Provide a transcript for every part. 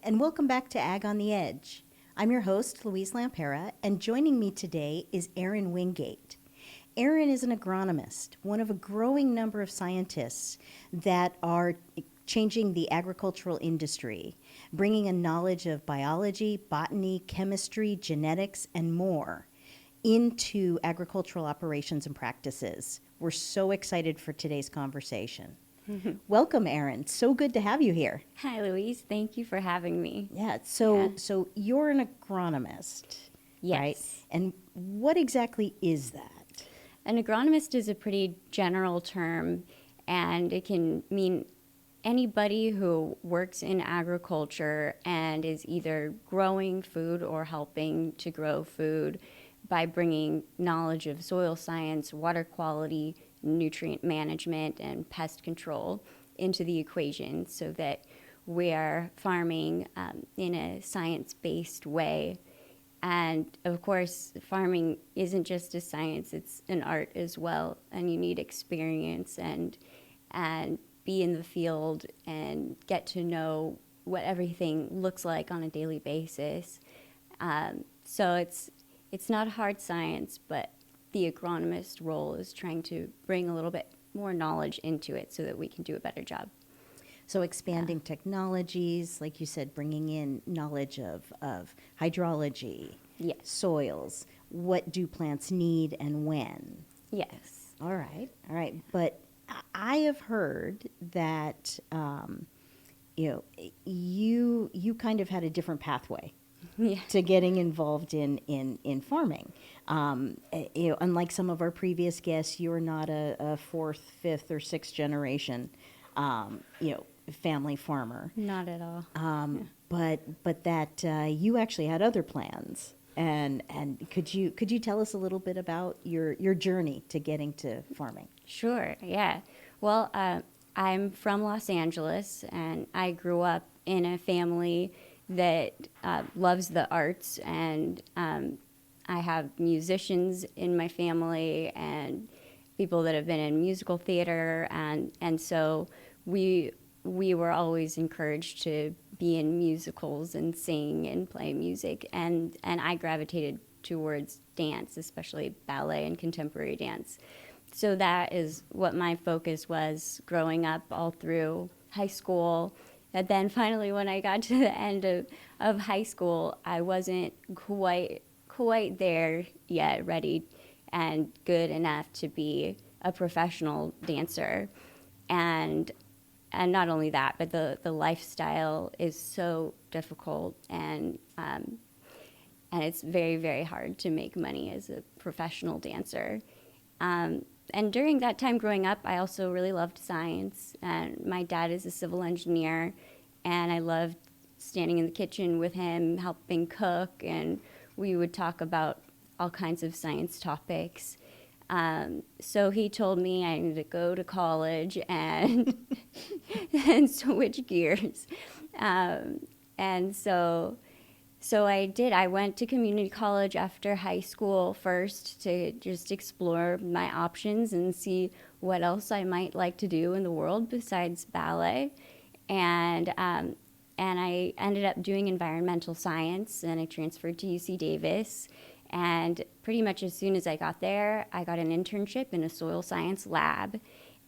and welcome back to Ag on the Edge. I'm your host, Louise Lampera, and joining me today is Eryn Wingate. Eryn is an agronomist, one of a growing number of scientists that are changing the agricultural industry, bringing a knowledge of biology, botany, chemistry, genetics, and more into agricultural operations and practices. We're so excited for today's conversation. Welcome, Eryn. So good to have you here. Hi, Louise. Thank you for having me. So you're an agronomist, Yes. right? And what exactly is that? An agronomist is a pretty general term, and it can mean anybody who works in agriculture and is either growing food or helping to grow food by bringing knowledge of soil science, water quality, nutrient management, and pest control into the equation so that we are farming in a science-based way. And of course, farming isn't just a science, it's an art as well. And you need experience and be in the field and get to know what everything looks like on a daily basis. So it's not hard science, but the agronomist role is trying to bring a little bit more knowledge into it so that we can do a better job. So expanding technologies, like you said, bringing in knowledge of hydrology, Yes. soils, what do plants need and when? Yes. All right. But I have heard that you kind of had a different pathway Yeah. to getting involved in farming. Unlike some of our previous guests, you're not a fourth, fifth, or sixth generation, family farmer. Not at all. But that you actually had other plans. And could you tell us a little bit about your journey to getting to farming? Sure, yeah. Well, I'm from Los Angeles, and I grew up in a family that loves the arts, and I have musicians in my family and people that have been in musical theater, and so we were always encouraged to be in musicals and sing and play music, and I gravitated towards dance, especially ballet and contemporary dance. So that is what my focus was growing up all through high school. And then finally, when I got to the end of high school, I wasn't quite there yet, ready and good enough to be a professional dancer. And not only that, but the lifestyle is so difficult, and it's very, very hard to make money as a professional dancer. And during that time growing up, I also really loved science. And my dad is a civil engineer, and I loved standing in the kitchen with him, helping cook, and we would talk about all kinds of science topics. So he told me I needed to go to college and and switch gears. And so I did. I went to community college after high school first to just explore my options and see what else I might like to do in the world besides ballet. And I ended up doing environmental science, and I transferred to UC Davis. And pretty much as soon as I got there, I got an internship in a soil science lab.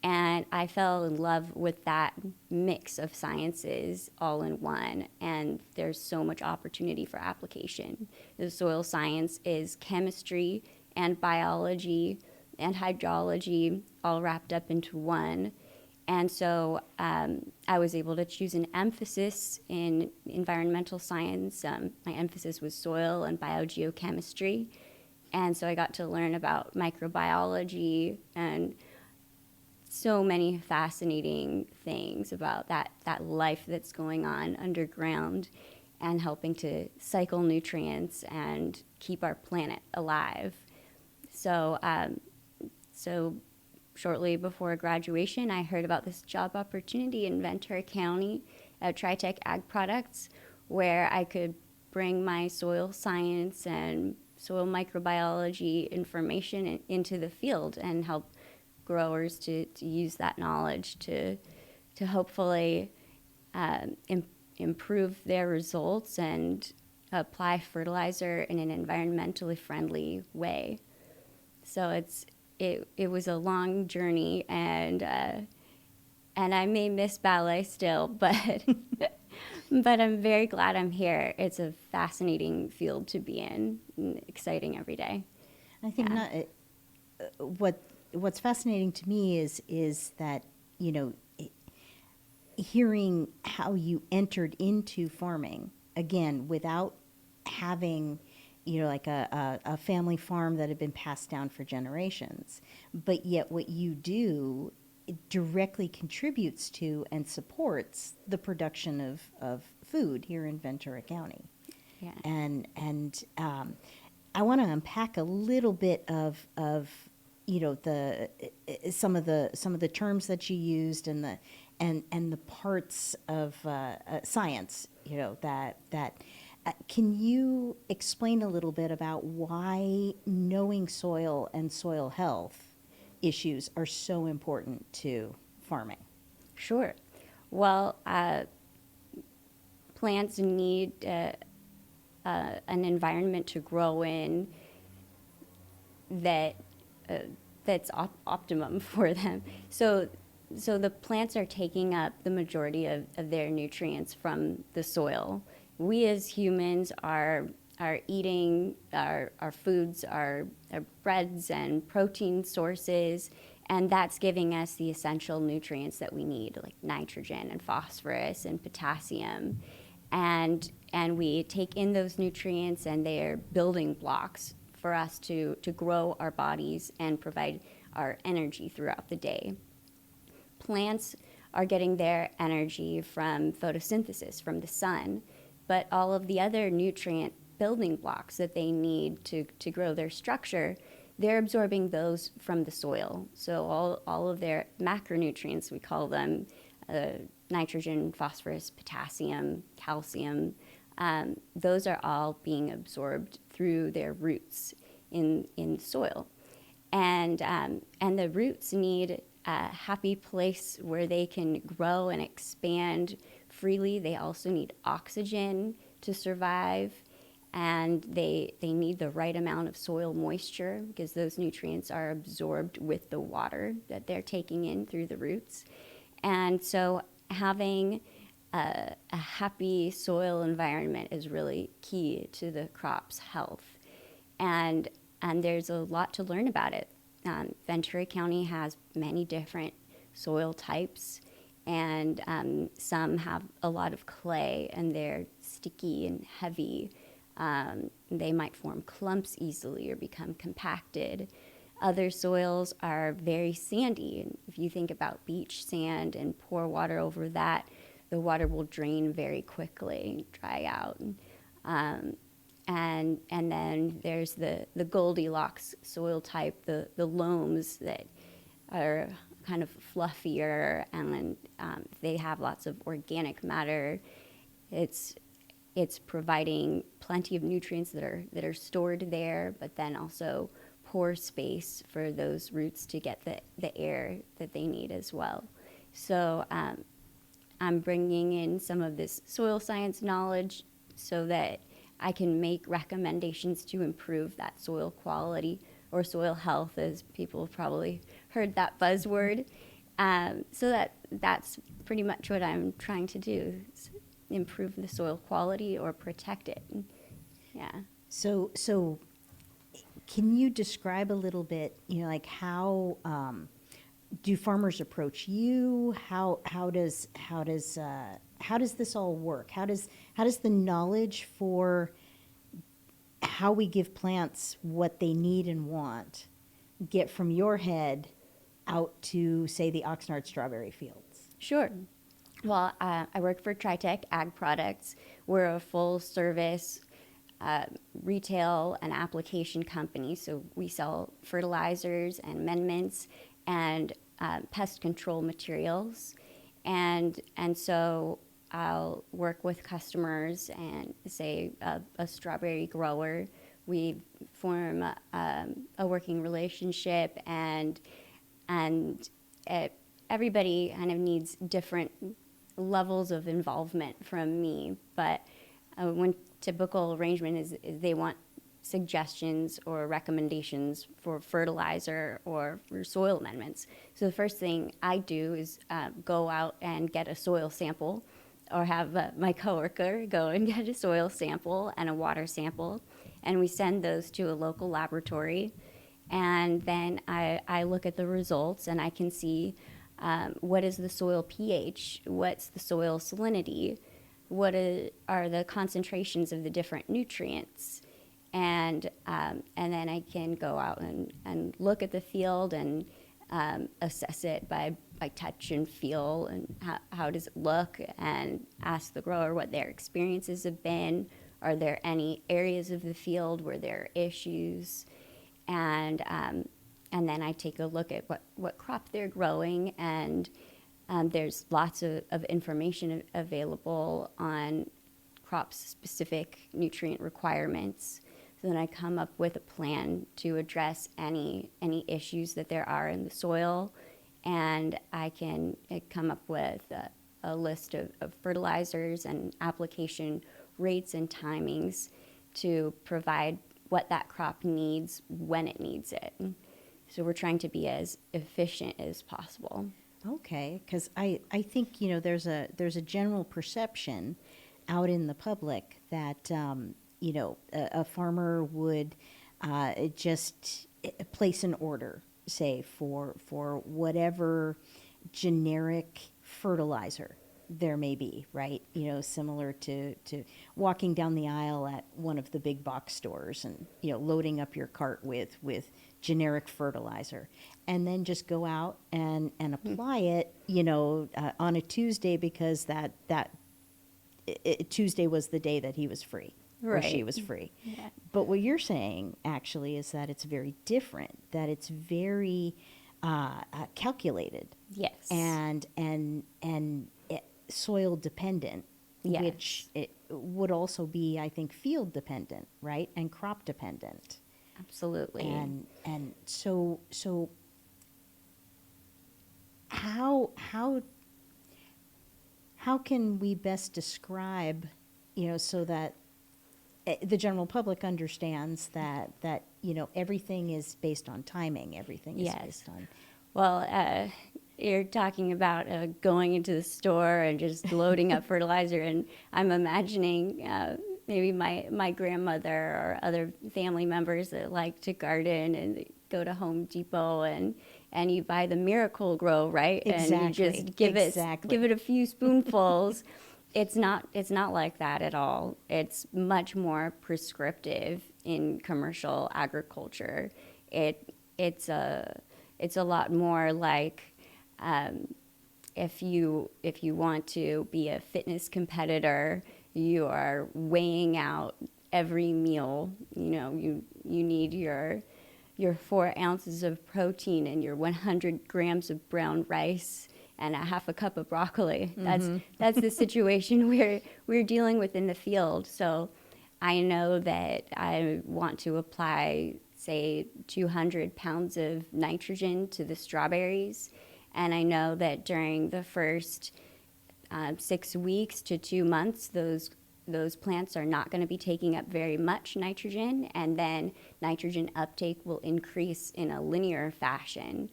And I fell in love with that mix of sciences all in one. And there's so much opportunity for application. The soil science is chemistry and biology and hydrology all wrapped up into one. And so I was able to choose an emphasis in environmental science. My emphasis was soil and biogeochemistry. And so I got to learn about microbiology and so many fascinating things about that life that's going on underground and helping to cycle nutrients and keep our planet alive. So shortly before graduation, I heard about this job opportunity in Ventura County at TriTech Ag Products, where I could bring my soil science and soil microbiology information into the field and help growers to use that knowledge to hopefully improve their results and apply fertilizer in an environmentally friendly way. So it was a long journey, and I may miss ballet still, but but I'm very glad I'm here. It's a fascinating field to be in, and exciting every day. I think Yeah. not. What's fascinating to me is that, you know, hearing how you entered into farming again without having, you know, like a family farm that had been passed down for generations, but yet what you do, it directly contributes to and supports the production of food here in Ventura County. Yeah. And I want to unpack a little bit of you know the some of the terms that you used and the parts of science, you know, that can you explain a little bit about why knowing soil and soil health issues are so important to farming? Sure. Well, plants need an environment to grow in that that's optimum for them. So the plants are taking up the majority of their nutrients from the soil. We as humans are eating our foods, our breads and protein sources, and that's giving us the essential nutrients that we need, like nitrogen and phosphorus and potassium. And we take in those nutrients, and they're building blocks for us to grow our bodies and provide our energy throughout the day. Plants are getting their energy from photosynthesis, from the sun, but all of the other nutrient building blocks that they need to grow their structure, they're absorbing those from the soil. So all of their macronutrients, we call them, nitrogen, phosphorus, potassium, calcium, those are all being absorbed through their roots in the soil. And the roots need a happy place where they can grow and expand freely. They also need oxygen to survive, and they need the right amount of soil moisture because those nutrients are absorbed with the water that they're taking in through the roots. And so having a happy soil environment is really key to the crop's health. And there's a lot to learn about it. Ventura County has many different soil types, and some have a lot of clay, and they're sticky and heavy. They might form clumps easily or become compacted. Other soils are very sandy. And if you think about beach sand and pour water over that, the water will drain very quickly, dry out. And then there's the Goldilocks soil type, the loams that are kind of fluffier, and they have lots of organic matter. It's providing plenty of nutrients that are stored there, but then also pore space for those roots to get the air that they need as well. So I'm bringing in some of this soil science knowledge so that I can make recommendations to improve that soil quality, or soil health, as people have probably heard that buzzword. So that's pretty much what I'm trying to do, is improve the soil quality or protect it. Yeah. So can you describe a little bit, you know, like how do farmers approach you? How does this all work? How does the knowledge for how we give plants what they need and want get from your head out to, say, the Oxnard strawberry fields? Sure. Well, I work for Tritech Ag Products. We're a full-service retail and application company, so we sell fertilizers and amendments and pest control materials. And so I'll work with customers and, say, a strawberry grower. We form a working relationship, and everybody kind of needs different levels of involvement from me, but one typical arrangement is they want suggestions or recommendations for fertilizer or for soil amendments. So the first thing I do is go out and get a soil sample, or have my coworker go and get a soil sample and a water sample, and we send those to a local laboratory. And then I look at the results, and I can see what is the soil pH, what's the soil salinity, what are the concentrations of the different nutrients. And then I can go out and look at the field and assess it by touch and feel, and how does it look, and ask the grower what their experiences have been. Are there any areas of the field where there are issues? And then I take a look at what crop they're growing, and there's lots of information available on crop-specific nutrient requirements. So then I come up with a plan to address any issues that there are in the soil, and I can come up with a list of fertilizers and application rates and timings to provide what that crop needs when it needs it. So we're trying to be as efficient as possible. Okay, because I think, there's a general perception out in the public that a farmer would just place an order, say, for whatever generic fertilizer there may be, right? Similar to walking down the aisle at one of the big box stores and, loading up your cart with generic fertilizer, and then just go out and apply it, on a Tuesday, because Tuesday was the day that he was free. Or Right. she was free. Yeah. But what you're saying actually is that it's very different, that it's very calculated. Yes. And soil dependent, Yes. which it would also be, I think, field dependent, right? And crop dependent. Absolutely. And so how can we best describe, so that the general public understands that everything is based on timing, everything is Yes. based on. Well, you're talking about going into the store and just loading up fertilizer, and I'm imagining maybe my grandmother or other family members that like to garden and go to Home Depot and you buy the Miracle Grow, right? Exactly. And you just give it a few spoonfuls. It's not like that at all. It's much more prescriptive in commercial agriculture. It's a lot more like if you want to be a fitness competitor, you are weighing out every meal. You need your 4 ounces of protein and your 100 grams of brown rice and a half a cup of broccoli. That's the situation we're dealing with in the field. So I know that I want to apply, say, 200 pounds of nitrogen to the strawberries. And I know that during the first 6 weeks to 2 months, those plants are not going to be taking up very much nitrogen, and then nitrogen uptake will increase in a linear fashion.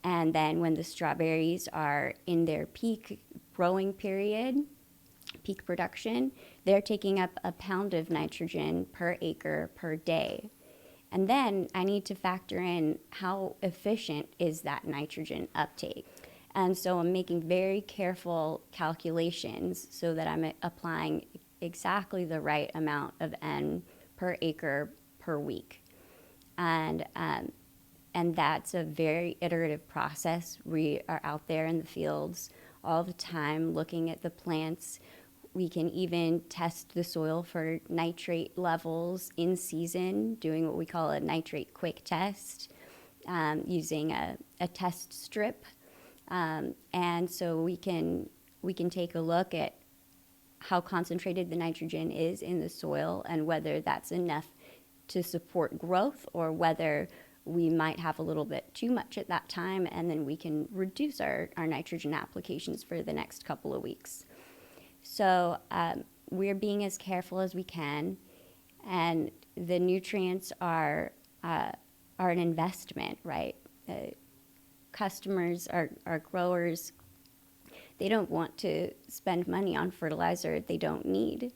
And then when the strawberries are in their peak growing period, peak production, they're taking up a pound of nitrogen per acre per day. And then I need to factor in how efficient is that nitrogen uptake. And so I'm making very careful calculations so that I'm applying exactly the right amount of N per acre per week. And that's a very iterative process. We are out there in the fields all the time looking at the plants. We can even test the soil for nitrate levels in season, doing what we call a nitrate quick test, using a test strip. And so we can take a look at how concentrated the nitrogen is in the soil and whether that's enough to support growth, or whether we might have a little bit too much at that time, and then we can reduce our nitrogen applications for the next couple of weeks. So we're being as careful as we can, and the nutrients are an investment, right? Customers, our growers, they don't want to spend money on fertilizer they don't need.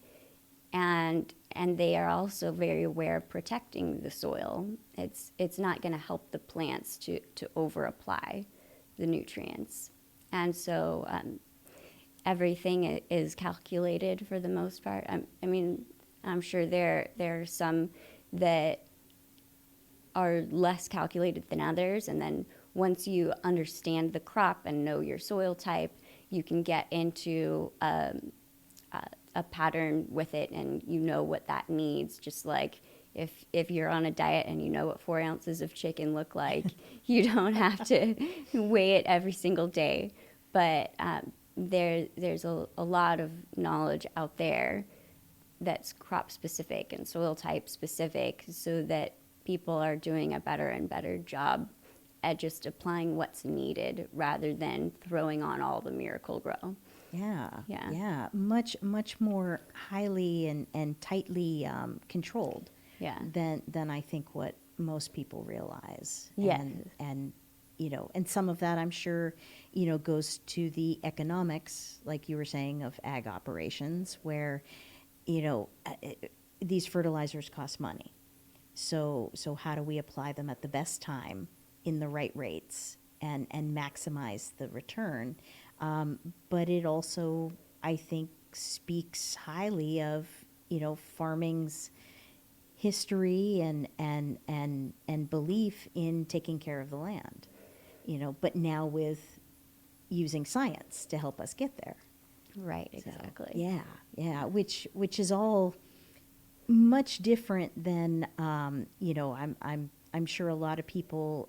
And they are also very aware of protecting the soil. It's not going to help the plants to over apply the nutrients. And so everything is calculated for the most part. I mean, I'm sure there are some that are less calculated than others. And then once you understand the crop and know your soil type, you can get into a pattern with it, and you know what that needs. Just like if you're on a diet and you know what 4 ounces of chicken look like, you don't have to weigh it every single day. But there's a lot of knowledge out there that's crop specific and soil type specific, so that people are doing a better and better job at just applying what's needed rather than throwing on all the Miracle Grow. Yeah. Much more highly and tightly controlled. Yeah. Than I think what most people realize. Yeah. And and some of that, I'm sure, goes to the economics, like you were saying, of ag operations, where these fertilizers cost money. So how do we apply them at the best time in the right rates and maximize the return? But it also, I think, speaks highly of farming's history and belief in taking care of the land. But now with using science to help us get there. Right, exactly. So, yeah, which is all much different than I'm sure a lot of people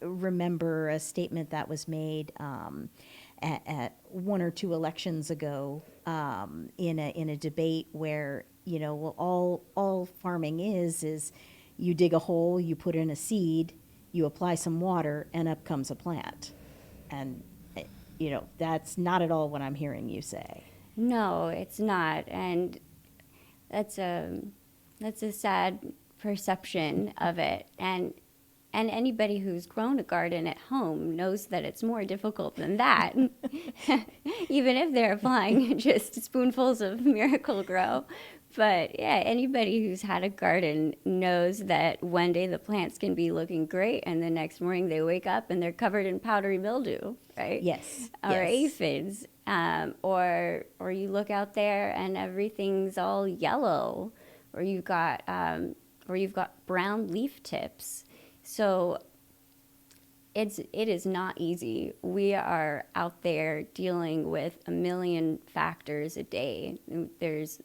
remember a statement that was made at one or two elections ago in a debate where all farming is you dig a hole, you put in a seed, you apply some water, and up comes a plant. And that's not at all what I'm hearing you say. No, it's not, and that's a sad perception of it. And anybody who's grown a garden at home knows that it's more difficult than that, even if they're applying just spoonfuls of Miracle Grow. But yeah, anybody who's had a garden knows that one day the plants can be looking great, and the next morning they wake up and they're covered in powdery mildew, right? Yes. Or aphids. Or you look out there and everything's all yellow, or you've got brown leaf tips. So it is not easy. We are out there dealing with a million factors a day. There's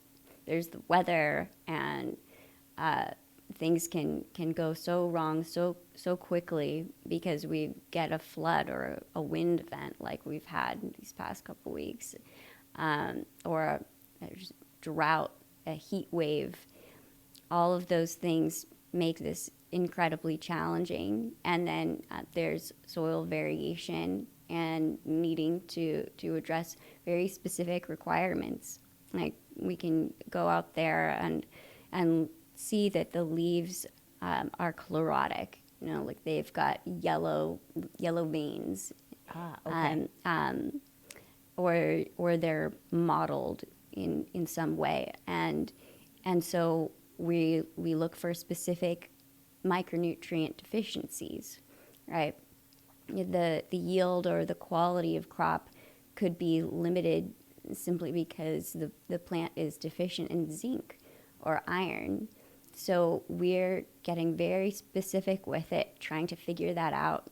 the weather, and things can go so wrong so quickly because we get a flood or a wind event like we've had these past couple weeks, or a drought, a heat wave. All of those things make this incredibly challenging. And then there's soil variation and needing to address very specific requirements. Like, we can go out there and see that the leaves are chlorotic. Like they've got yellow veins, Okay. or they're mottled in some way, and so we look for specific micronutrient deficiencies, right? The yield or the quality of crop could be limited simply because the plant is deficient in zinc or iron. So we're getting very specific with it, trying to figure that out.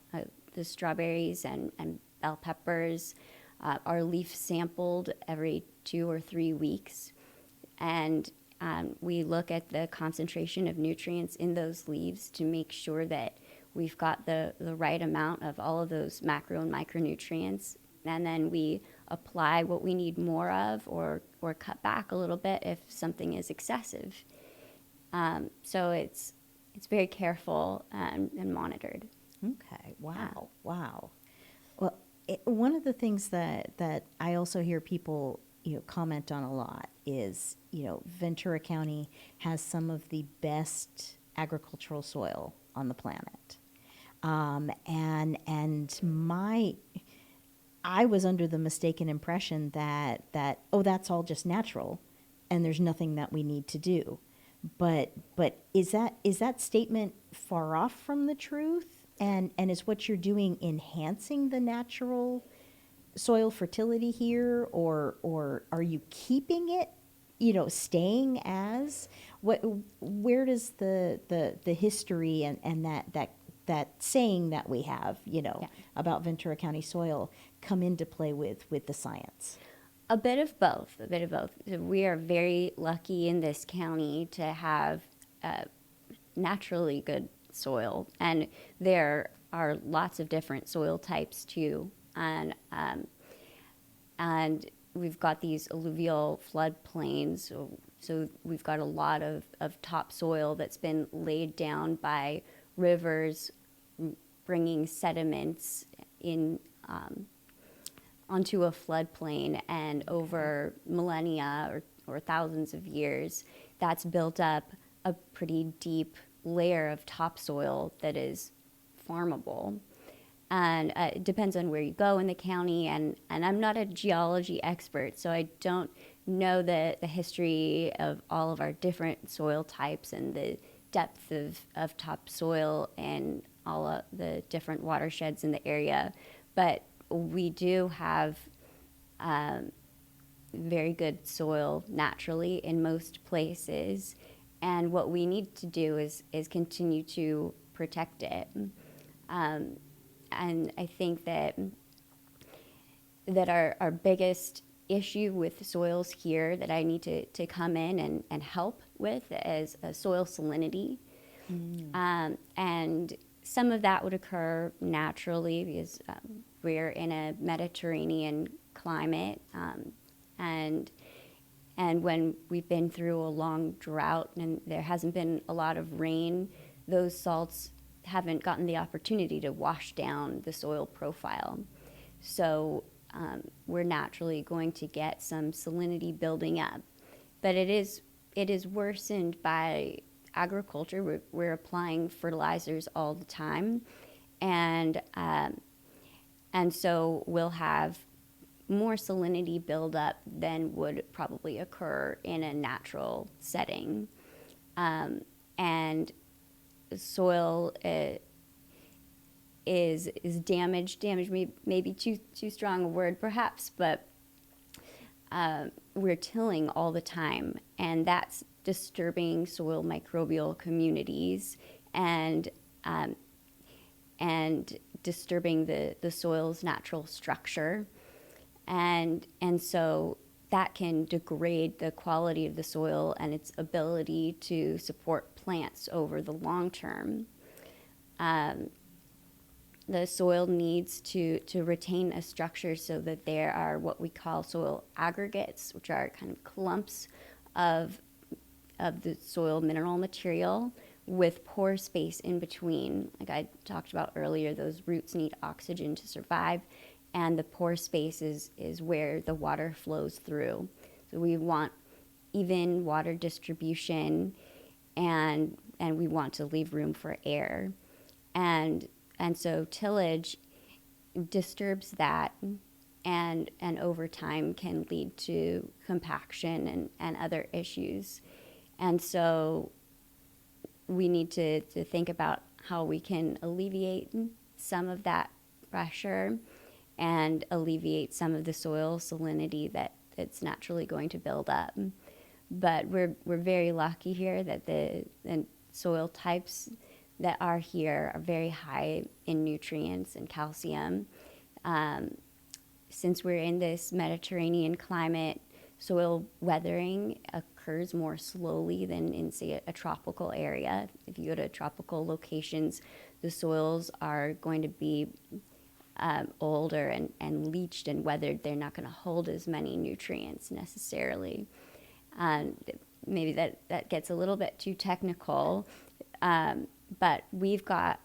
The strawberries and bell peppers are leaf sampled every 2 or 3 weeks. And we look at the concentration of nutrients in those leaves to make sure that we've got the right amount of all of those macro and micronutrients. And then we apply what we need more of, or cut back a little bit if something is excessive. So it's very careful and monitored. Okay. Wow. Wow. Well, one of the things that I also hear people, comment on a lot is, Ventura County has some of the best agricultural soil on the planet. And I was under the mistaken impression that oh, that's all just natural, and there's nothing that we need to do. But is that statement far off from the truth? And is what you're doing enhancing the natural soil fertility here, or are you keeping it, staying as what? Where does the history and that saying that we have, Yeah. about Ventura County soil come into play with the science? A bit of both, a bit of both. So we are very lucky in this county to have naturally good soil, and there are lots of different soil types too. And we've got these alluvial floodplains, so we've got a lot of topsoil that's been laid down by rivers bringing sediments in onto a floodplain, and over millennia or thousands of years, that's built up a pretty deep layer of topsoil that is farmable. And it depends on where you go in the county, and I'm not a geology expert, so I don't know the history of all of our different soil types and the depth of topsoil and all of the different watersheds in the area. But we do have very good soil naturally in most places, and what we need to do is continue to protect it. And I think that our biggest issue with soils here that I need to come in and help with is soil salinity. And some of that would occur naturally because we're in a Mediterranean climate, and when we've been through a long drought and there hasn't been a lot of rain, those salts haven't gotten the opportunity to wash down the soil profile. So we're naturally going to get some salinity building up. But it is worsened by agriculture. We're applying fertilizers all the time, and so we'll have more salinity buildup than would probably occur in a natural setting. And soil is damaged. Damaged may be too strong a word, perhaps, but we're tilling all the time, and that's disturbing soil microbial communities and disturbing the soil's natural structure, and so that can degrade the quality of the soil and its ability to support plants over the long term. The soil needs to retain a structure so that there are what we call soil aggregates, which are kind of clumps of the soil mineral material with pore space in between. Like I talked about earlier, those roots need oxygen to survive, and the pore space is where the water flows through. So we want even water distribution, and we want to leave room for air. And so tillage disturbs that, and over time can lead to compaction and other issues. And so we need to think about how we can alleviate some of that pressure and alleviate some of the soil salinity that it's naturally going to build up. But we're very lucky here that the soil types that are here are very high in nutrients and calcium. Since we're in this Mediterranean climate, soil weathering occurs more slowly than in, say, a tropical area. If you go to tropical locations, the soils are going to be older and leached and weathered. They're not going to hold as many nutrients necessarily. Maybe that gets a little bit too technical, But we've got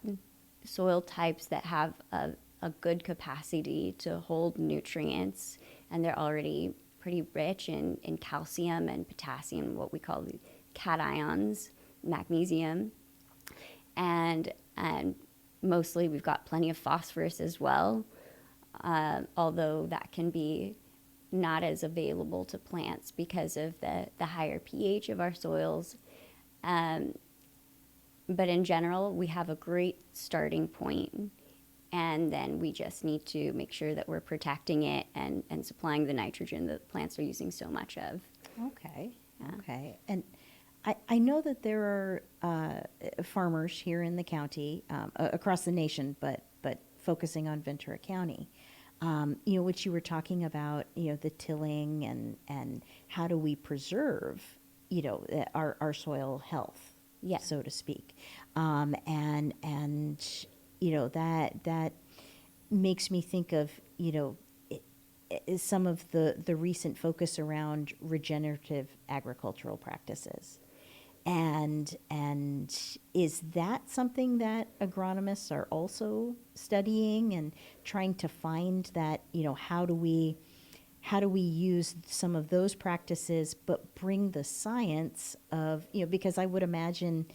soil types that have a good capacity to hold nutrients, and they're already pretty rich in calcium and potassium, what we call the cations, magnesium, and mostly we've got plenty of phosphorus as well, although that can be not as available to plants because of the higher pH of our soils. But in general, we have a great starting point, and then we just need to make sure that we're protecting it and supplying the nitrogen that plants are using so much of. Okay. Okay. And I know that there are farmers here in the county, across the nation, but focusing on Ventura County, which you were talking about, the tilling and how do we preserve, our soil health, Yeah. so to speak. And that makes me think of, some of the recent focus around regenerative agricultural practices. And is that something that agronomists are also studying and trying to find that, how do we use some of those practices but bring the science of, because I would imagine,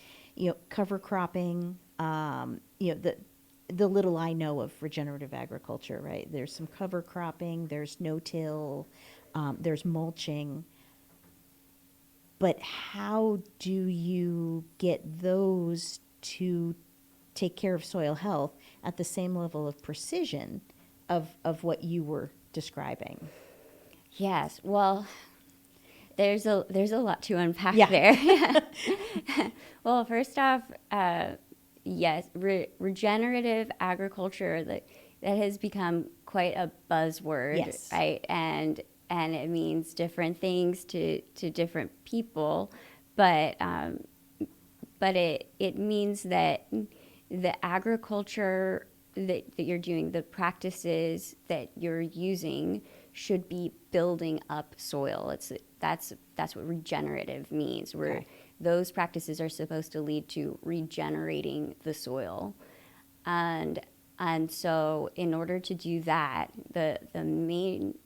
cover cropping, the little I know of regenerative agriculture, right? There's some cover cropping, there's no-till, there's mulching. But how do you get those to take care of soil health at the same level of precision of what you were describing? Yes. Well, there's a lot to unpack Yeah. there. Well, first off, yes, regenerative agriculture that has become quite a buzzword, Yes. right? And it means different things to different people, but it means that the agriculture that you're doing, the practices that you're using, should be building up soil. That's what regenerative means. Okay. Those practices are supposed to lead to regenerating the soil, and so in order to do that, the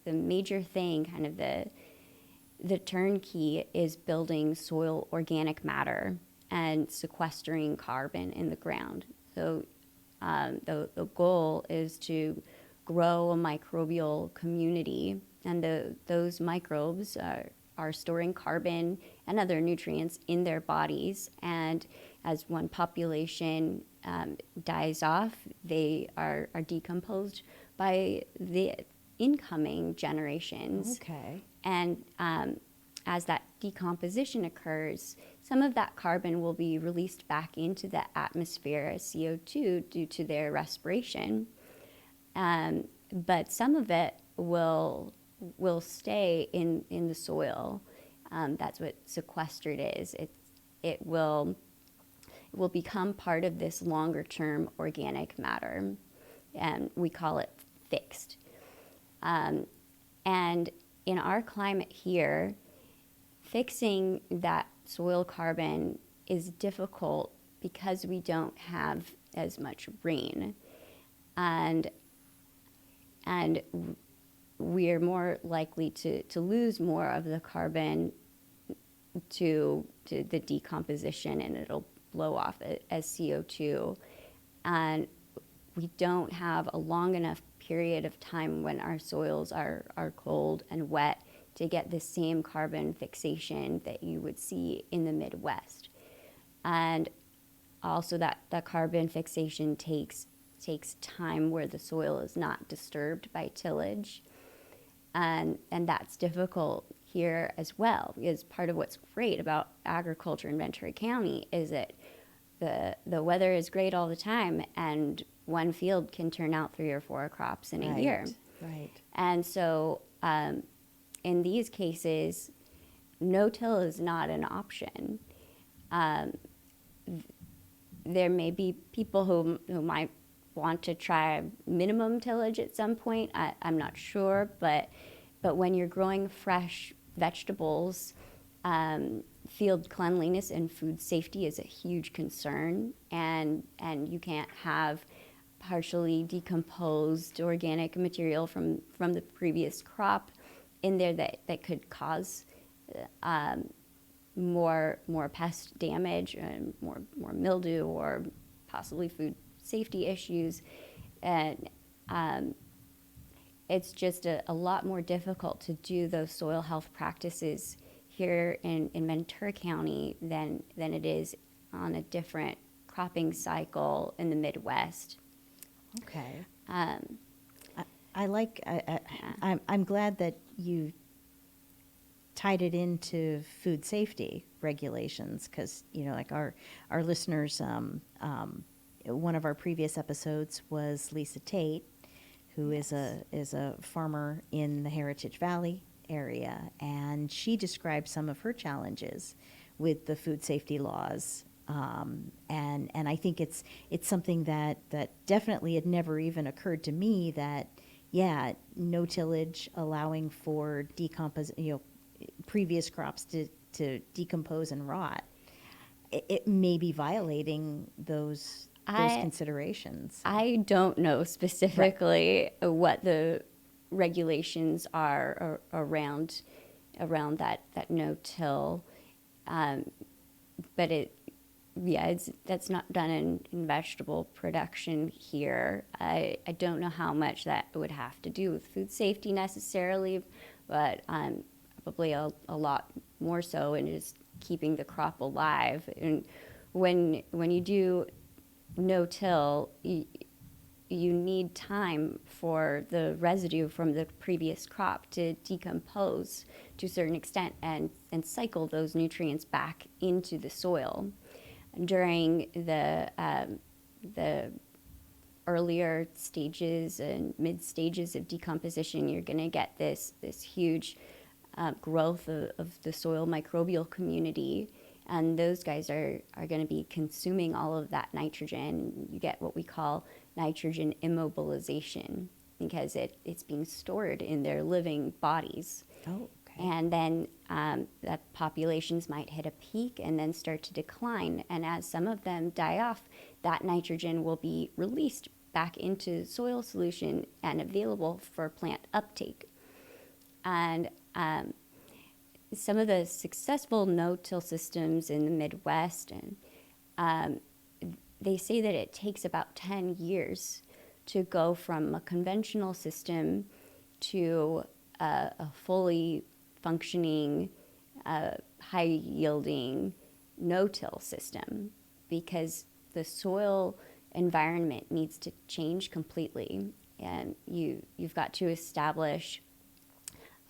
major thing, kind of the turnkey, is building soil organic matter and sequestering carbon in the ground. So the goal is to grow a microbial community, and those microbes are storing carbon and other nutrients in their bodies. And as one population dies off, they are decomposed by the incoming generations. Okay. And as that decomposition occurs, some of that carbon will be released back into the atmosphere as CO2 due to their respiration. But some of it will stay in the soil. That's what sequestered is. It will become part of this longer-term organic matter, and we call it fixed. And in our climate here, fixing that soil carbon is difficult because we don't have as much rain, and we're more likely to lose more of the carbon to the decomposition, and it'll blow off as CO2. And we don't have a long enough period of time when our soils are cold and wet to get the same carbon fixation that you would see in the Midwest. And also that carbon fixation takes time where the soil is not disturbed by tillage. And that's difficult here as well, because part of what's great about agriculture in Ventura County is that the weather is great all the time, and one field can turn out 3 or 4 crops in a year. Right. And so in these cases, no-till is not an option. There may be people who might want to try minimum tillage at some point. I'm not sure, but when you're growing fresh vegetables, field cleanliness and food safety is a huge concern, and you can't have partially decomposed organic material from the previous crop in there that could cause more pest damage and more mildew or possibly food safety issues. And it's just a lot more difficult to do those soil health practices here in Ventura County than it is on a different cropping cycle in the Midwest. Okay. I'm glad that you tied it into food safety regulations, because like our listeners, one of our previous episodes was Lisa Tate, who is a farmer in the Heritage Valley area, and she described some of her challenges with the food safety laws. And I think it's something that definitely had never even occurred to me that, no tillage, allowing for previous crops to decompose and rot, it may be violating those considerations. I don't know specifically what the regulations are around that no-till, but that's not done in vegetable production here. I don't know how much that would have to do with food safety necessarily, but probably a lot more so in just keeping the crop alive. And when you do no-till, you need time for the residue from the previous crop to decompose to a certain extent and cycle those nutrients back into the soil. During the earlier stages and mid stages of decomposition, you're going to get this huge growth of the soil microbial community, and those guys are going to be consuming all of that nitrogen. You get what we call nitrogen immobilization, because it's being stored in their living bodies. Oh, okay. And then the populations might hit a peak and then start to decline. And as some of them die off, that nitrogen will be released back into soil solution and available for plant uptake. And some of the successful no-till systems in the Midwest, and they say that it takes about 10 years to go from a conventional system to a fully functioning, high-yielding no-till system, because the soil environment needs to change completely, and you've got to establish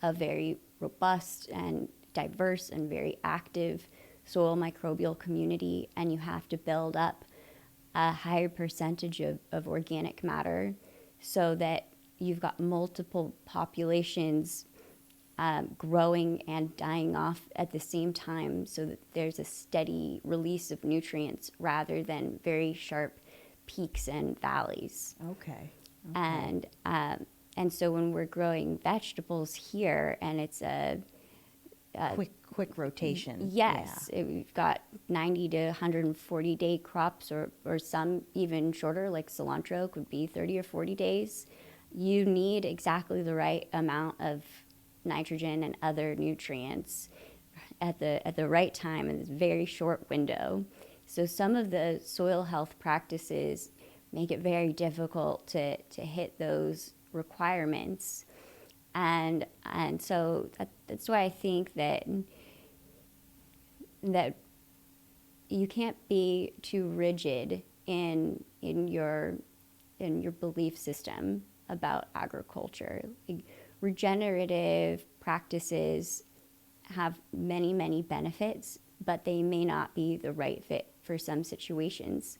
a very robust and diverse and very active soil microbial community, and you have to build up a higher percentage of organic matter so that you've got multiple populations growing and dying off at the same time, so that there's a steady release of nutrients rather than very sharp peaks and valleys. Okay. And so when we're growing vegetables here, and it's a quick rotation. Yes, we've got 90 to 140 day crops, or some even shorter, like cilantro could be 30 or 40 days. You need exactly the right amount of nitrogen and other nutrients at the right time in this very short window. So some of the soil health practices make it very difficult to hit those requirements, and so that's why I think that you can't be too rigid in your belief system about agriculture. Like, regenerative practices have many benefits, but they may not be the right fit for some situations,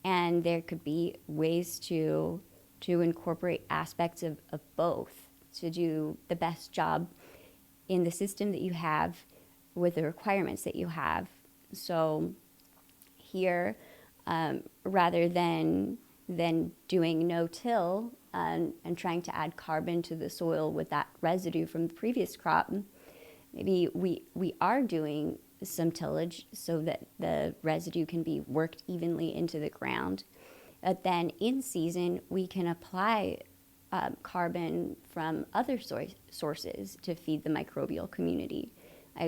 and there could be ways to incorporate aspects of both to do the best job in the system that you have with the requirements that you have. So here, rather than doing no-till and trying to add carbon to the soil with that residue from the previous crop, maybe we are doing some tillage so that the residue can be worked evenly into the ground. But then in season, we can apply carbon from other sources to feed the microbial community.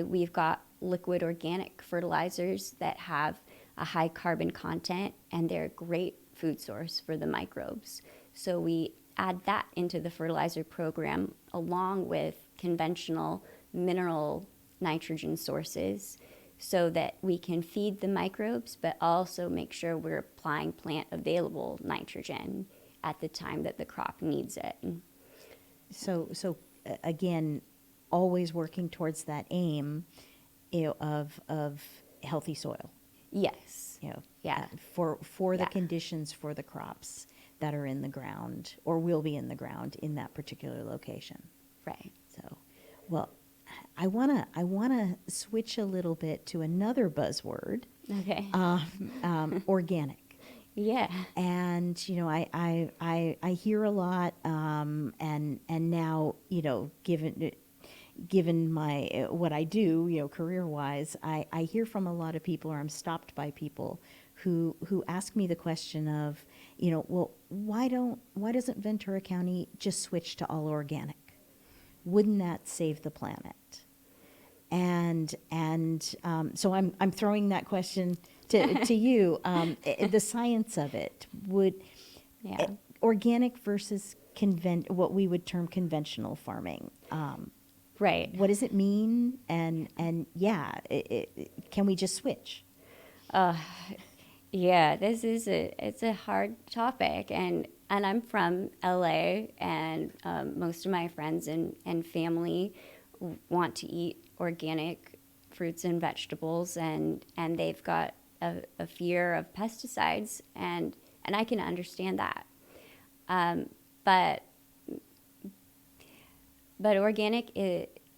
We've got liquid organic fertilizers that have a high carbon content, and they're a great food source for the microbes. So we add that into the fertilizer program along with conventional mineral nitrogen sources so that we can feed the microbes, but also make sure we're applying plant available nitrogen at the time that the crop needs it. So again, always working towards that aim, of healthy soil. Yes. Yeah. For the Yeah. conditions for the crops that are in the ground or will be in the ground in that particular location. Right. So, well, I wanna switch a little bit to another buzzword, Okay. organic. Yeah. And I hear a lot, and now given my what I do, career wise, I hear from a lot of people, or I'm stopped by people who ask me the question of, well, why doesn't Ventura County just switch to all organic? Wouldn't that save the planet? And so I'm throwing that question to you. The science of it Yeah. organic versus what we would term conventional farming. Right. What does it mean? And yeah, can we just switch? Yeah, it's a hard topic, and I'm from LA, and most of my friends and family want to eat organic fruits and vegetables, and they've got a fear of pesticides, and I can understand that. But organic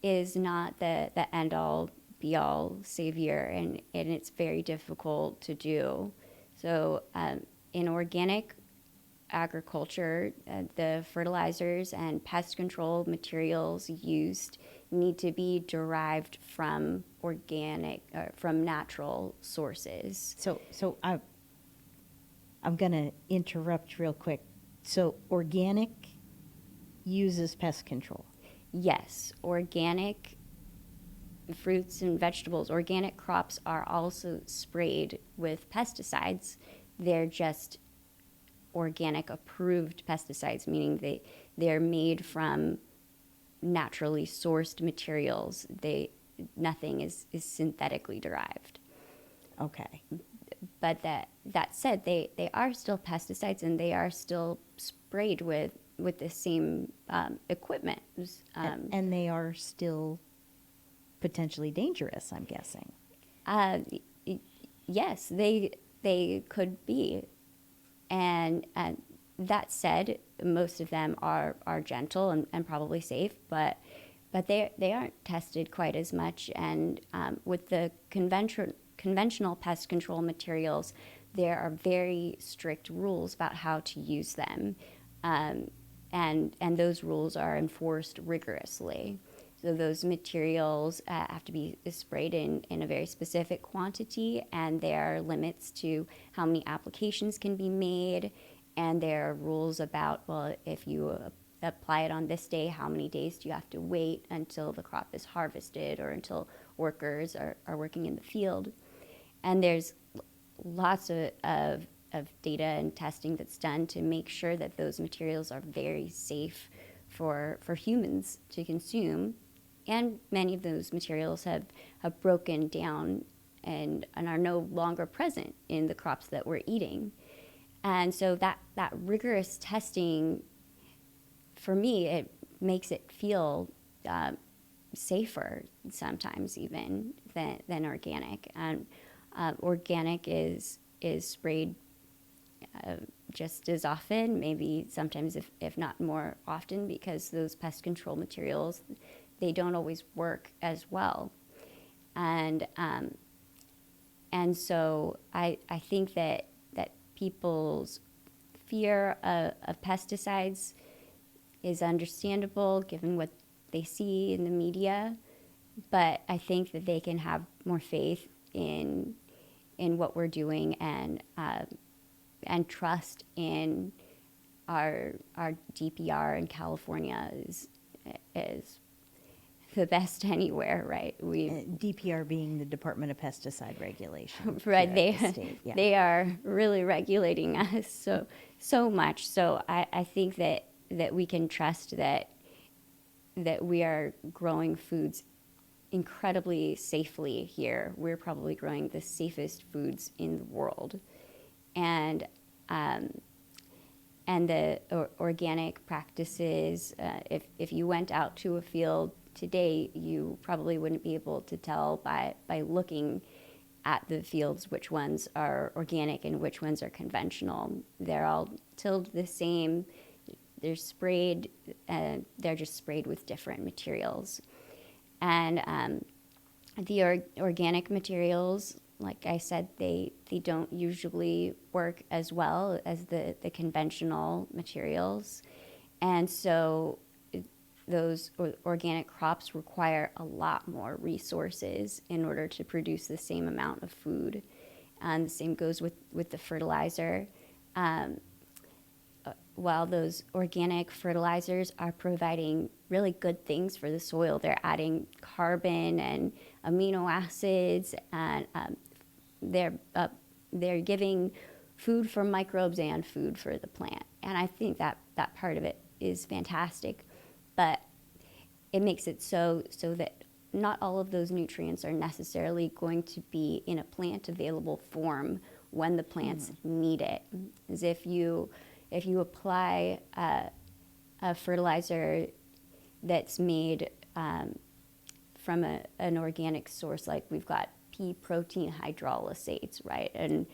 is not the end all be all savior, and it's very difficult to do. So in organic agriculture, the fertilizers and pest control materials used need to be derived from from natural sources. So I'm going to interrupt real quick. So organic uses pest control. Yes, organic fruits and vegetables, organic crops are also sprayed with pesticides. They're just organic approved pesticides, meaning they're made from naturally sourced materials. Nothing is synthetically derived. Okay. But that said, they are still pesticides, and they are still sprayed with the same equipment. And they are still potentially dangerous, I'm guessing. Yes, they could be. And that said, most of them are gentle and probably safe, but they aren't tested quite as much. And with the conventional pest control materials, there are very strict rules about how to use them, and those rules are enforced rigorously. So those materials have to be sprayed in a very specific quantity, and there are limits to how many applications can be made, and there are rules about, well, if you apply it on this day, how many days do you have to wait until the crop is harvested or until workers are working in the field. And there's lots of data and testing that's done to make sure that those materials are very safe for humans to consume. And many of those materials have broken down and are no longer present in the crops that we're eating. And so that rigorous testing, for me, it makes it feel safer sometimes even than organic. And organic is sprayed just as often, maybe sometimes if not more often, because those pest control materials, they don't always work as well. And so I think that people's fear of pesticides is understandable given what they see in the media. but I think that they can have more faith in what we're doing, and trust in our DPR in California is the best anywhere, right? DPR being the Department of Pesticide Regulation. Right, here at the state. Yeah. they are really regulating us so much. So I think that we can trust that we are growing foods incredibly safely here. We're probably growing the safest foods in the world, and the organic practices. If you went out to a field today, you probably wouldn't be able to tell by looking at the fields which ones are organic and which ones are conventional. They're all tilled the same. They're sprayed. They're just sprayed with different materials. And the organic materials, like I said, they don't usually work as well as the conventional materials. And so those organic crops require a lot more resources in order to produce the same amount of food. And the same goes with the fertilizer. While those organic fertilizers are providing really good things for the soil, they're adding carbon and amino acids, and they're giving food for microbes and food for the plant. And I think that part of it is fantastic, but it makes it so that not all of those nutrients are necessarily going to be in a plant available form when the plants need it. As if you apply a fertilizer that's made from an organic source, like we've got pea protein hydrolysates, right? And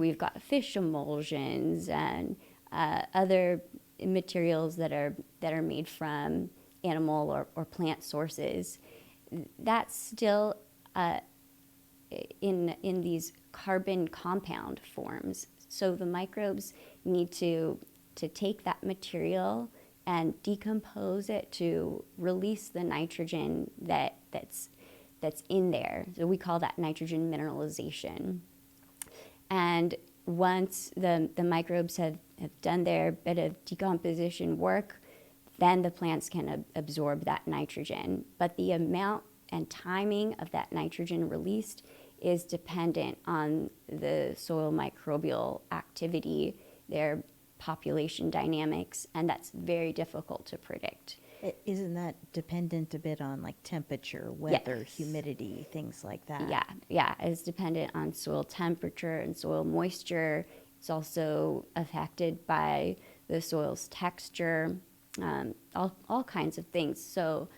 we've got fish emulsions and other materials that are made from animal or plant sources. That's still in these carbon compound forms. So the microbes need to take that material and decompose it to release the nitrogen that's in there. So we call that nitrogen mineralization. And once the microbes have done their bit of decomposition work, then the plants can absorb that nitrogen. But the amount and timing of that nitrogen released is dependent on the soil microbial activity, their population dynamics, and that's very difficult to predict. Isn't that dependent a bit on like temperature, weather, Yes. humidity, things like that? Yeah, it's dependent on soil temperature and soil moisture. It's also affected by the soil's texture, all kinds of things. So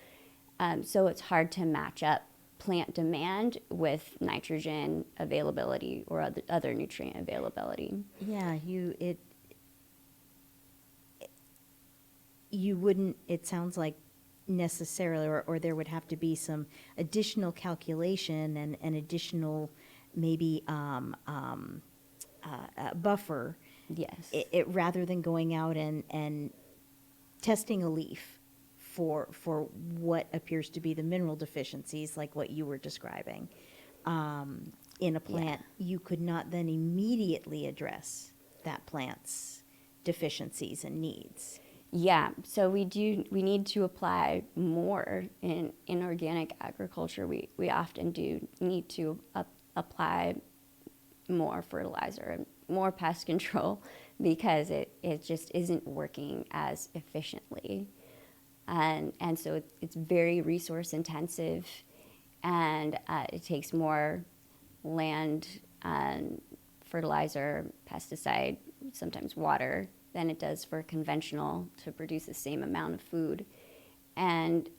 it's hard to match up plant demand with nitrogen availability or other nutrient availability. Yeah, you wouldn't, it sounds like, necessarily, or there would have to be some additional calculation and additional maybe buffer. Yes. Rather than going out and testing a leaf for what appears to be the mineral deficiencies, like what you were describing, in a plant, you could not then immediately address that plant's deficiencies and needs. Yeah, so we need to apply more in organic agriculture. We often do need to apply more fertilizer and more pest control because it just isn't working as efficiently. And so it's very resource intensive, and it takes more land and fertilizer, pesticide, sometimes water than it does for conventional to produce the same amount of food. And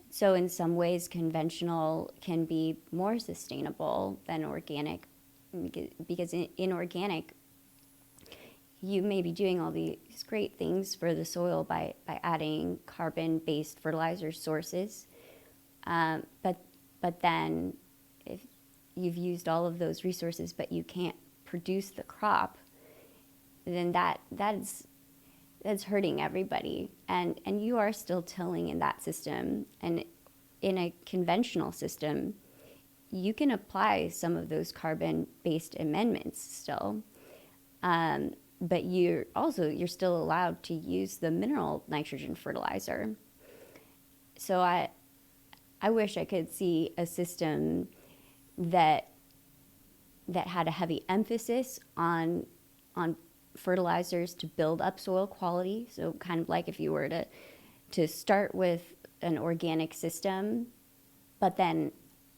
so in some ways, conventional can be more sustainable than organic, because in organic, you may be doing all these great things for the soil by adding carbon-based fertilizer sources, but then if you've used all of those resources but you can't produce the crop, then that that's hurting everybody. And you are still tilling in that system. And in a conventional system, you can apply some of those carbon-based amendments still. But you're still allowed to use the mineral nitrogen fertilizer. So I wish I could see a system that had a heavy emphasis on fertilizers to build up soil quality. So kind of like if you were to start with an organic system, but then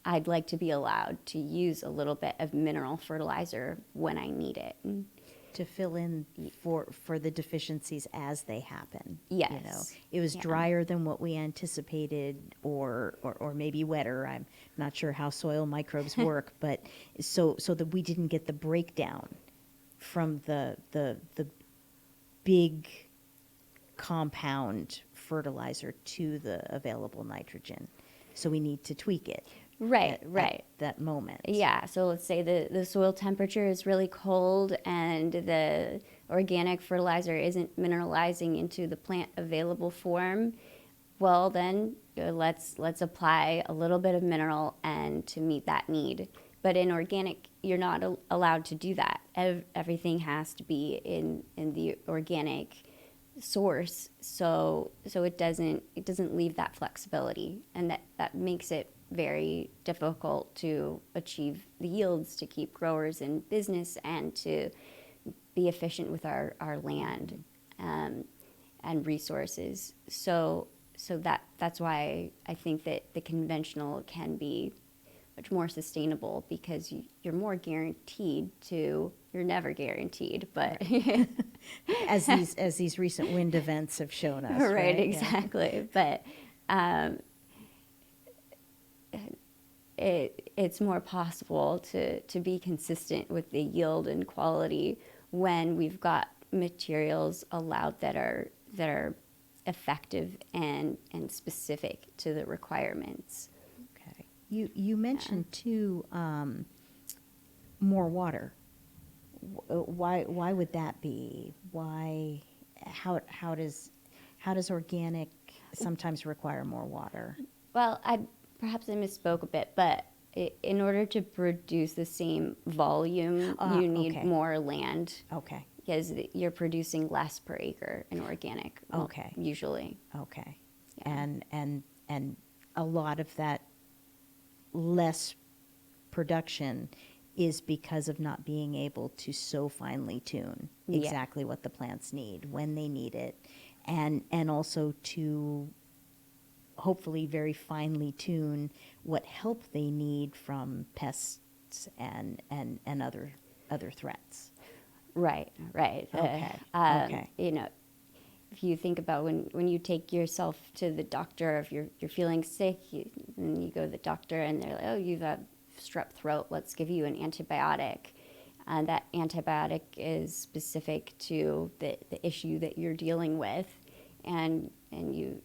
I'd like to be allowed to use a little bit of mineral fertilizer when I need it. To fill in for the deficiencies as they happen. Yes. You know, it was drier than what we anticipated, or maybe wetter. I'm not sure how soil microbes work, but so that we didn't get the breakdown from the big compound fertilizer to the available nitrogen. So we need to tweak it. Right. At that moment. Yeah, so let's say the soil temperature is really cold and the organic fertilizer isn't mineralizing into the plant available form. Well, then let's apply a little bit of mineral and to meet that need. But in organic, you're not allowed to do that. Everything has to be in the organic source, so it doesn't leave that flexibility, and that makes it very difficult to achieve the yields, to keep growers in business, and to be efficient with our land and resources. So that's why I think that the conventional can be much more sustainable, because you're more guaranteed to. You're never guaranteed, but as these recent wind events have shown us. Right, exactly. Yeah. But it's more possible to be consistent with the yield and quality when we've got materials allowed that are effective and specific to the requirements. Okay. You mentioned too more water. Why would that be? Why? How does organic sometimes require more water? Well, perhaps I misspoke a bit, but in order to produce the same volume, you need more land. Okay. Because you're producing less per acre in organic. Well, okay. Usually. Okay. Yeah. And a lot of that less production is because of not being able to so finely tune exactly what the plants need, when they need it, and also to hopefully very finely tune what help they need from pests and other threats. Right. Okay. You know, if you think about when you take yourself to the doctor, if you're feeling sick, and you go to the doctor and they're like, oh, you've got strep throat, let's give you an antibiotic. That antibiotic is specific to the issue that you're dealing with, and you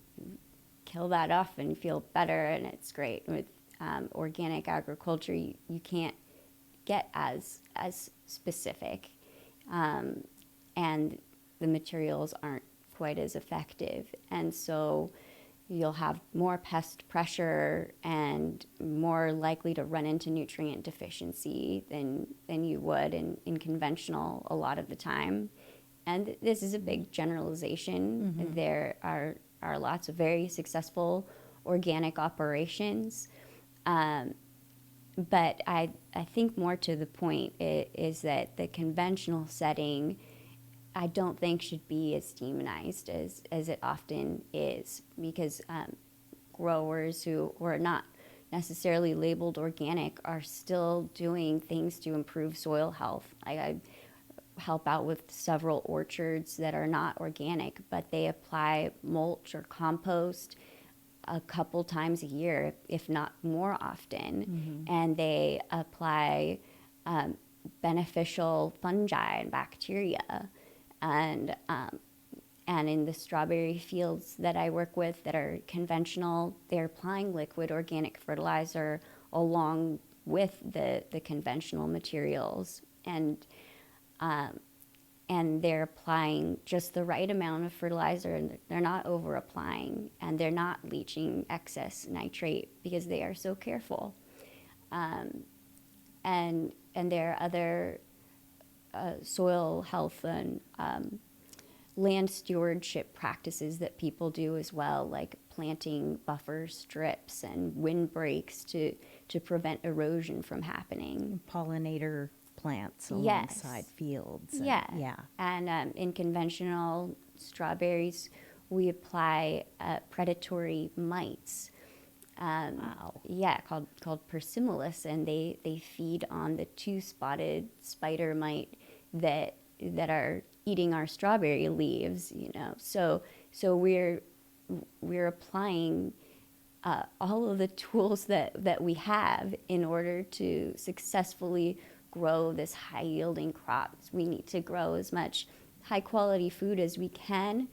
kill that off and feel better, and it's great. With organic agriculture, you can't get as specific, and the materials aren't quite as effective, and so you'll have more pest pressure and more likely to run into nutrient deficiency than you would in conventional a lot of the time. And this is a big generalization. Mm-hmm. There are lots of very successful organic operations. But I think more to the point is that the conventional setting, I don't think should be as demonized as it often is, because growers who are not necessarily labeled organic are still doing things to improve soil health. I help out with several orchards that are not organic, but they apply mulch or compost a couple times a year, if not more often. Mm-hmm. And they apply beneficial fungi and bacteria. And in the strawberry fields that I work with that are conventional, they're applying liquid organic fertilizer along with the conventional materials. And and they're applying just the right amount of fertilizer, and they're not over applying, and they're not leaching excess nitrate because they are so careful. And there are other soil health and land stewardship practices that people do as well, like planting buffer strips and windbreaks to prevent erosion from happening. Pollinator plants Yes. alongside fields. Yeah. Yeah. And in conventional strawberries, we apply predatory mites. Wow. Yeah, called persimulus, and they feed on the two-spotted spider mite that are eating our strawberry leaves. So we're applying all of the tools that we have in order to successfully grow this high-yielding crops. We need to grow as much high-quality food as we can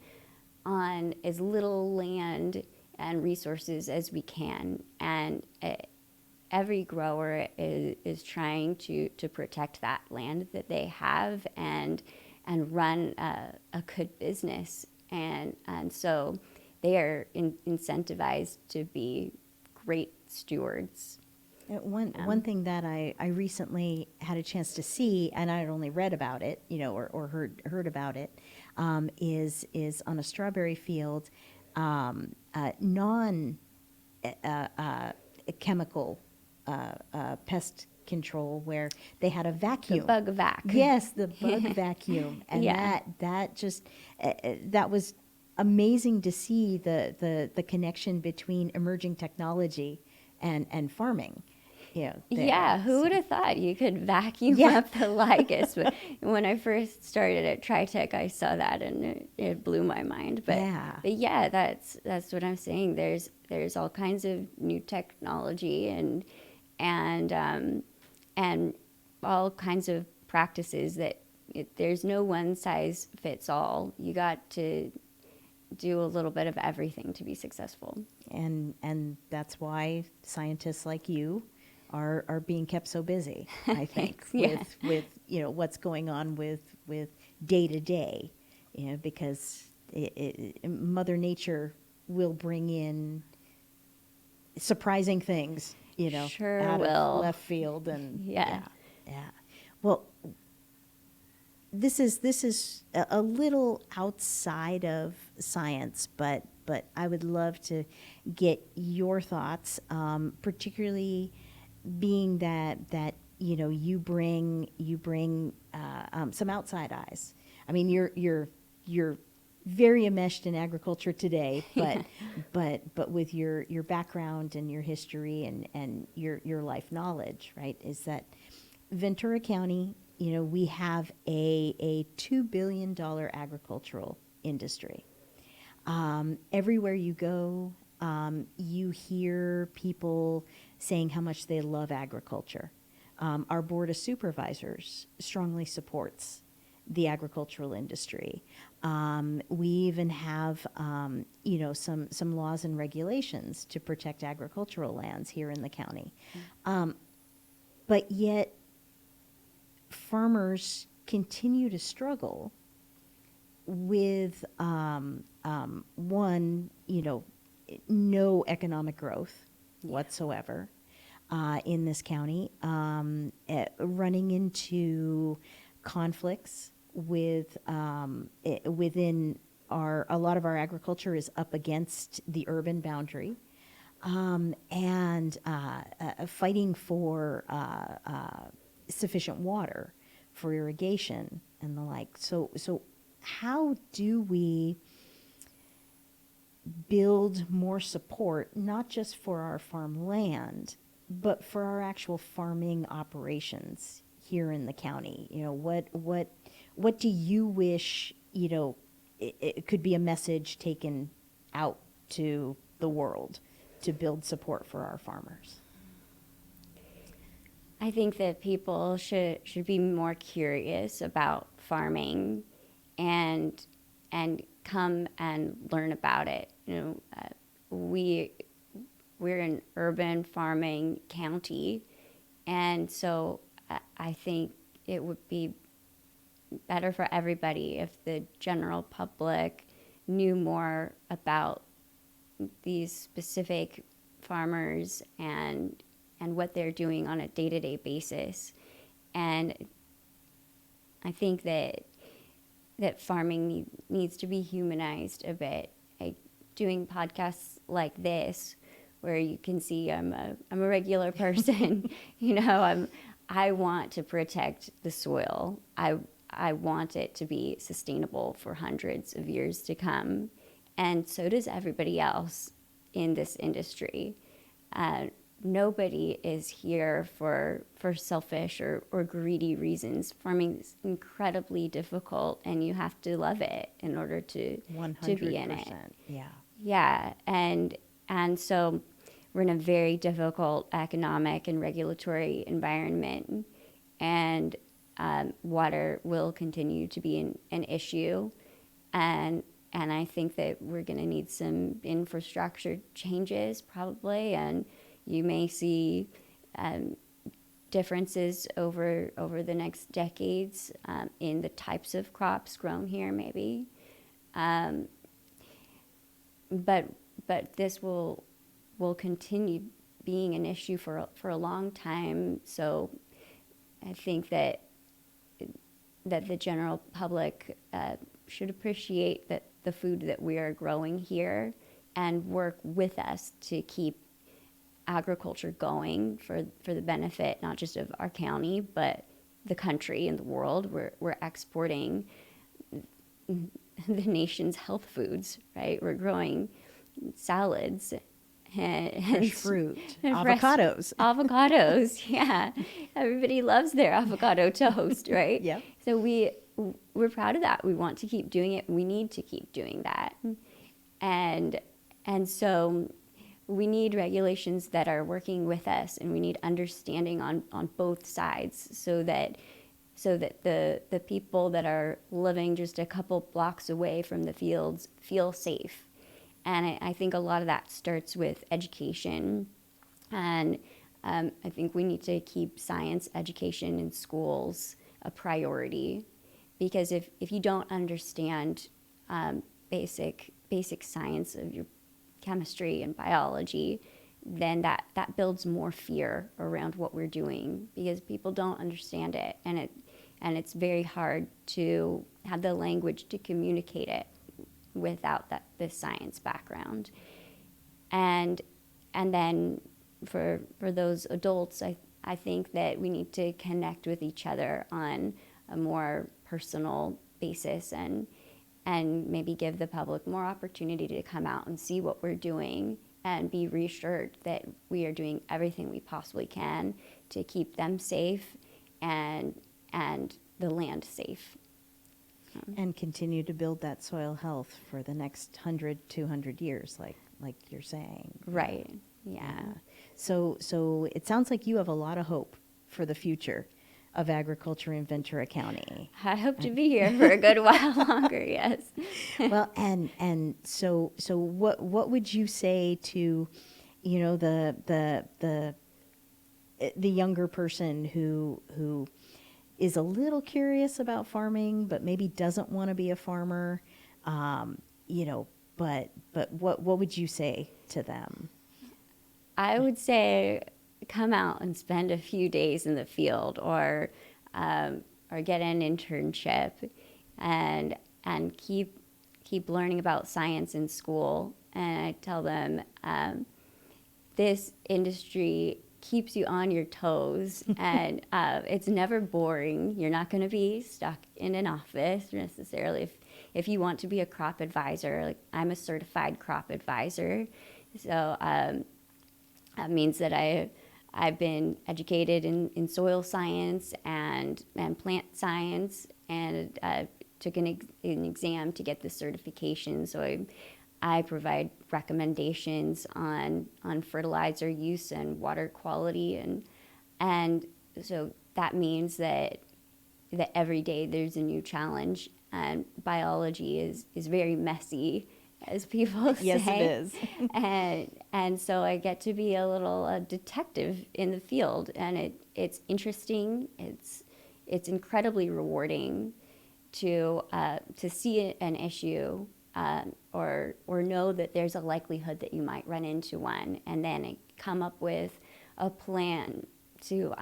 on as little land and resources as we can. And every grower is trying to protect that land that they have and run a good business. And so they are incentivized to be great stewards. One thing that I recently had a chance to see, and I had only read about it, or heard about it, is on a strawberry field, non chemical pest control, where they had a vacuum. The bug vac. Yes, the bug vacuum, and Yeah. that just that was amazing to see the connection between emerging technology and farming. There. Yeah, who So- would have thought you could vacuum Yeah. up the lygus? But when I first started at TriTech, I saw that and it blew my mind. But yeah, that's what I'm saying. There's all kinds of new technology and all kinds of practices that there's no one size fits all. You got to do a little bit of everything to be successful. And that's why scientists like you are being kept so busy, I think, Yeah. with what's going on with day to day, because Mother Nature will bring in surprising things, Sure out will. of left field, and Yeah. yeah. Well, this is a little outside of science, but I would love to get your thoughts, particularly being that you bring some outside eyes. I mean, you're very enmeshed in agriculture today, but with your background and your history and your life knowledge, right? Is that Ventura County, we have a $2 billion agricultural industry. Everywhere you go, you hear people saying how much they love agriculture. Our Board of Supervisors strongly supports the agricultural industry. We even have, some laws and regulations to protect agricultural lands here in the county. But yet, farmers continue to struggle with one, no economic growth whatsoever in this county, running into conflicts with within a lot of our agriculture is up against the urban boundary, and fighting for sufficient water for irrigation and the like. So how do we build more support, not just for our farmland, but for our actual farming operations here in the county? What do you wish, it could be a message taken out to the world to build support for our farmers? I think that people should be more curious about farming and come and learn about it. We're an urban farming county, and so I think it would be better for everybody if the general public knew more about these specific farmers and what they're doing on a day-to-day basis. And I think that farming needs to be humanized a bit. Like doing podcasts like this, where you can see I'm a regular person. I want to protect the soil. I want it to be sustainable for hundreds of years to come, and so does everybody else in this industry. Nobody is here for selfish or greedy reasons. Farming is incredibly difficult, and you have to love it in order to 100%. be in it. Yeah. Yeah, and so we're in a very difficult economic and regulatory environment, and water will continue to be an issue, and I think that we're going to need some infrastructure changes probably, and you may see differences over the next decades in the types of crops grown here, maybe. But this will continue being an issue for a long time. So I think that the general public should appreciate that the food that we are growing here and work with us to keep agriculture going for the benefit not just of our county but the country and the world. We're exporting the nation's health foods, right? We're growing salads and Fresh fruit, and avocados. Avocados, yeah. Everybody loves their avocado toast, right? Yeah. So we're proud of that. We want to keep doing it. We need to keep doing that. And so we need regulations that are working with us, and we need understanding on both sides so that the people that are living just a couple blocks away from the fields feel safe. And I think a lot of that starts with education. And I think we need to keep science education in schools a priority, because if you don't understand basic science of your chemistry and biology, then that builds more fear around what we're doing, because people don't understand it, and it's very hard to have the language to communicate it without this science background. And then for those adults, I think that we need to connect with each other on a more personal basis, and maybe give the public more opportunity to come out and see what we're doing and be reassured that we are doing everything we possibly can to keep them safe and the land safe. And continue to build that soil health for the next 100, 200 years, like you're saying. Right, yeah. So it sounds like you have a lot of hope for the future of agriculture in Ventura County. I hope to be here for a good while longer, yes. Well, and so what would you say to, the younger person who is a little curious about farming but maybe doesn't want to be a farmer, but what would you say to them? I would say come out and spend a few days in the field, or get an internship, and keep learning about science in school. And I tell them this industry keeps you on your toes, and it's never boring. You're not going to be stuck in an office necessarily. If you want to be a crop advisor, like I'm a certified crop advisor, so that means that I've been educated in soil science and plant science, and took an exam to get the certification. So I provide recommendations on fertilizer use and water quality, and so that means that every day there's a new challenge, and biology is very messy, as people say. Yes, it is. and so I get to be a little detective in the field, and it's interesting. It's incredibly rewarding, to see an issue or know that there's a likelihood that you might run into one, and then come up with a plan to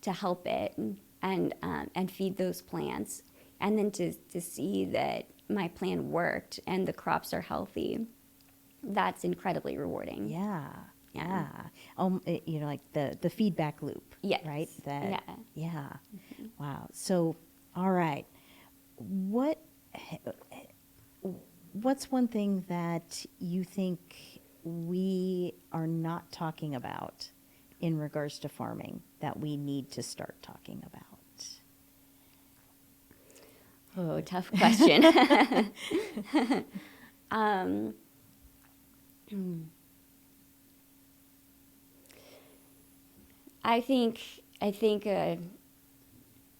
help it and feed those plants, and then to see that my plan worked and the crops are healthy. That's incredibly rewarding. Yeah. Yeah. Like the feedback loop. Yes. Right. Yeah. Yeah. Wow. So, all right. What's one thing that you think we are not talking about in regards to farming that we need to start talking about? Oh, tough question. I think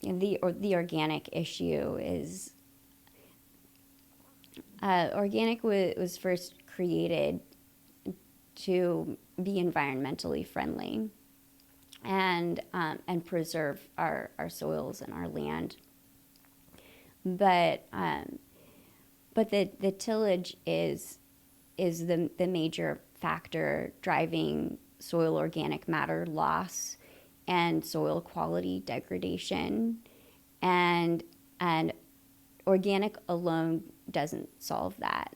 the organic issue is organic was first created to be environmentally friendly and preserve our soils and our land. But the tillage is the major factor driving soil organic matter loss and soil quality degradation, and organic alone doesn't solve that.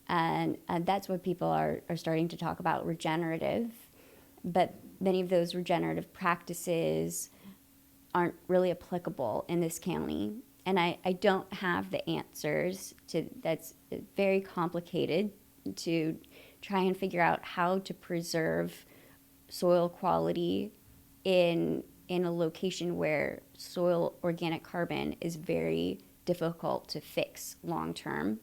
And that's what people are starting to talk about, regenerative. But many of those regenerative practices aren't really applicable in this county. And I don't have the answers to that's very complicated to try and figure out how to preserve soil quality in a location where soil organic carbon is very difficult to fix long term.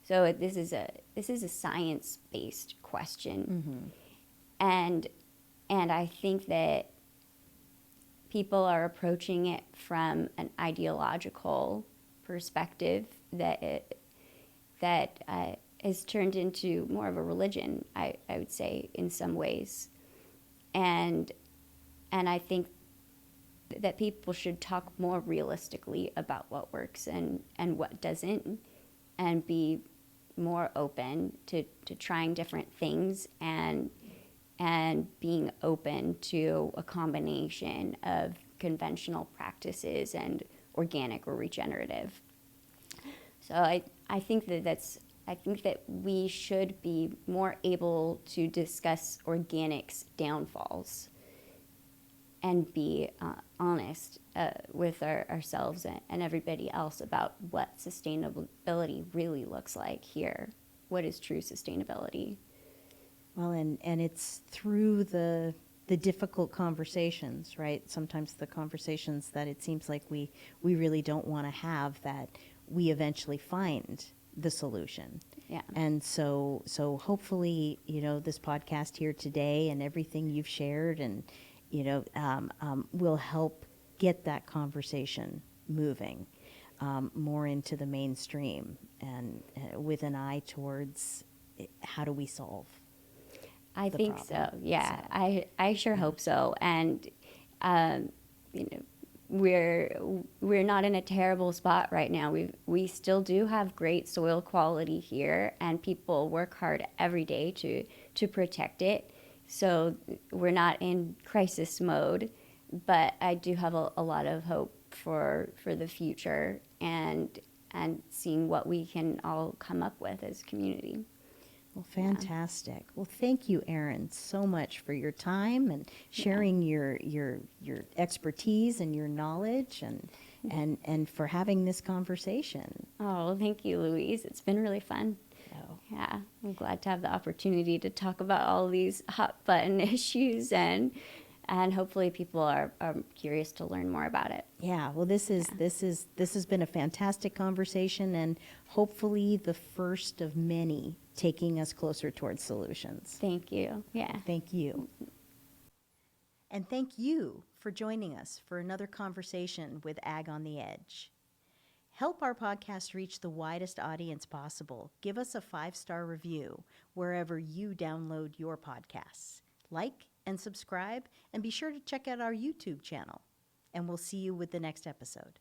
So this is a science-based question. And I think that people are approaching it from an ideological perspective that has turned into more of a religion, I would say, in some ways. And I think that people should talk more realistically about what works and what doesn't, and be more open to trying different things and being open to a combination of conventional practices and organic or regenerative. So I think that we should be more able to discuss organic's downfalls and be honest with ourselves and everybody else about what sustainability really looks like here. What is true sustainability? Well, and it's through the difficult conversations, right? Sometimes the conversations that it seems like we really don't want to have, that we eventually find the solution. Yeah. And so hopefully, this podcast here today and everything you've shared and, will help get that conversation moving more into the mainstream, and with an eye towards how do we solve. I think problem. so. Yeah, so. I sure hope so. And we're not in a terrible spot right now. We still do have great soil quality here, and people work hard every day to protect it. So we're not in crisis mode, but I do have a lot of hope for the future and seeing what we can all come up with as a community. Well, fantastic. Yeah. Well, thank you, Eryn, so much for your time and sharing your expertise and your knowledge and for having this conversation. Oh, thank you, Louise. It's been really fun. Oh. Yeah, I'm glad to have the opportunity to talk about all these hot button issues, and hopefully people are curious to learn more about it. Yeah, well, this has been a fantastic conversation, and hopefully the first of many taking us closer towards solutions. Thank you. Yeah. Thank you. And thank you for joining us for another conversation with Ag on the Edge. Help our podcast reach the widest audience possible. Give us a 5-star review wherever you download your podcasts. Like and subscribe, and be sure to check out our YouTube channel. And we'll see you with the next episode.